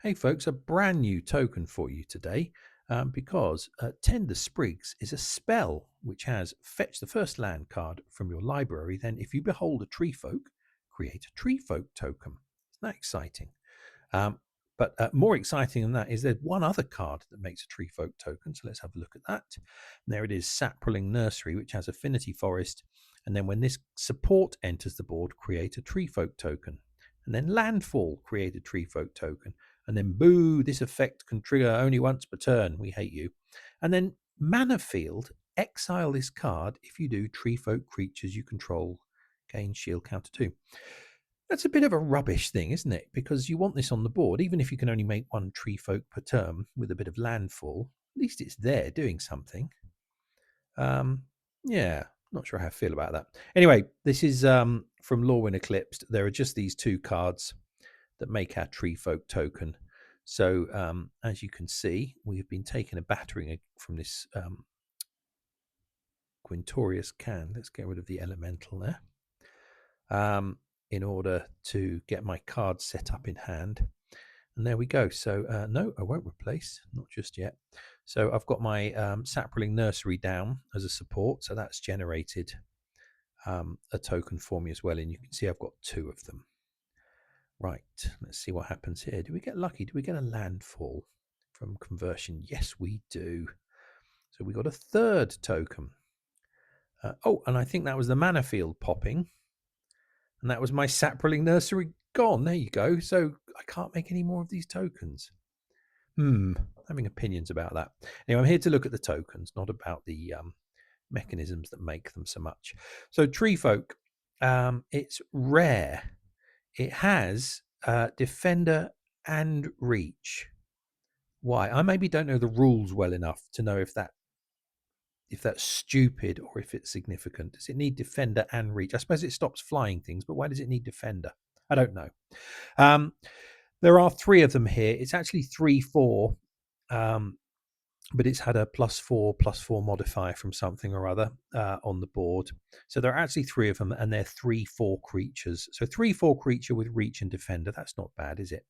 Hey folks, a brand new token for you today because Tender Sprigs is a spell which has fetch the first land card from your library. Then, if you behold a Treefolk, create a Treefolk token. Isn't that exciting? Um, but more exciting than that is there's one other card that makes a Treefolk token. So let's have a look at that. And there it is, Sapling Nursery, which has Affinity Forest. And then when this support enters the board, create a Treefolk token. And then Landfall, create a Treefolk token. And then boo, this effect can trigger only once per turn. We hate you. And then Mana Field, exile this card. If you do, Treefolk creatures you control gain shield counter 2. That's a bit of a rubbish thing, isn't it? Because you want this on the board, even if you can only make one Treefolk per turn with a bit of landfall. At least it's there doing something. Yeah, not sure how I feel about that. Anyway, this is from Lorwyn Eclipsed. There are just these two cards that make our Treefolk token. So as you can see, we've been taking a battering from this Quintorius can. Let's get rid of the elemental there. In order to get my cards set up in hand. And there we go. So no, I won't replace, not just yet. So I've got my Sapling Nursery down as a support. So that's generated a token for me as well. And you can see I've got two of them. Right, let's see what happens here. Do we get lucky? Do we get a landfall from conversion? Yes, we do. So we got a third token. Oh, and I think that was the mana field popping. And that was my Sapling Nursery gone. There you go. So I can't make any more of these tokens. Having opinions about that. Anyway, I'm here to look at the tokens, not about the mechanisms that make them so much. So Treefolk, it's rare. It has Defender and Reach. Why? I maybe don't know the rules well enough to know if that's stupid or if it's significant. Does it need Defender and Reach? I suppose it stops flying things, but why does it need Defender? I don't know. There are three of them here. It's actually 3/4, but it's had a +4/+4 modifier from something or other on the board. So there are actually three of them, and they're 3/4 creatures. So 3/4 creature with Reach and Defender. That's not bad, is it?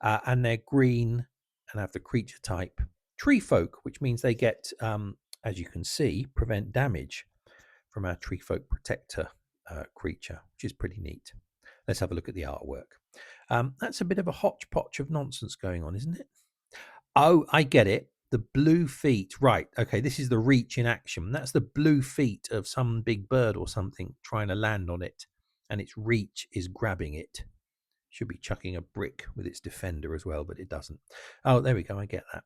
And they're green and have the creature type Treefolk, which means they get, as you can see, prevent damage from our Treefolk Protector creature, which is pretty neat. Let's have a look at the artwork. That's a bit of a hodgepodge of nonsense going on, isn't it? Oh, I get it. The blue feet. Right. Okay. This is the Reach in action. That's the blue feet of some big bird or something trying to land on it. And its Reach is grabbing it. Should be chucking a brick with its Defender as well, but it doesn't. Oh, there we go. I get that.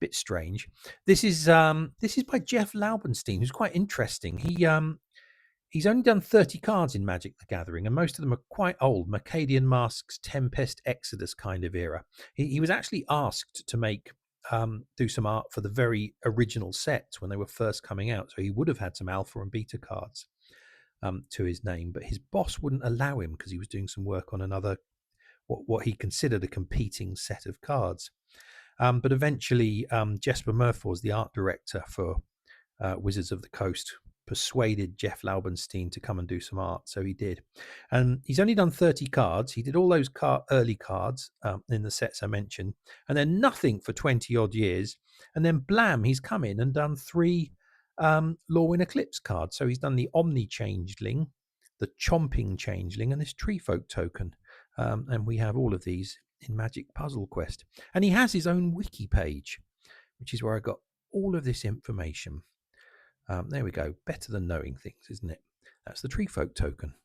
Bit strange. This is by Jeff Laubenstein, who's quite interesting. He's only done 30 cards in Magic the Gathering, and most of them are quite old. Mercadian Masks, Tempest, Exodus kind of era. He was actually asked to do some art for the very original sets when they were first coming out. So he would have had some alpha and beta cards to his name, but his boss wouldn't allow him because he was doing some work on another, what he considered a competing set of cards. But eventually, Jesper Murphors, the art director for Wizards of the Coast, persuaded Jeff Laubenstein to come and do some art. So he did. And he's only done 30 cards. He did all those early cards in the sets I mentioned, and then nothing for 20 odd years. And then blam, he's come in and done 3 Lorwyn Eclipse cards. So he's done the Omni Changeling, the Chomping Changeling, and this Treefolk token. And we have all of these in Magic Puzzle Quest. And he has his own wiki page, which is where I got all of this information. There we go. Better than knowing things, isn't it? That's the Treefolk token.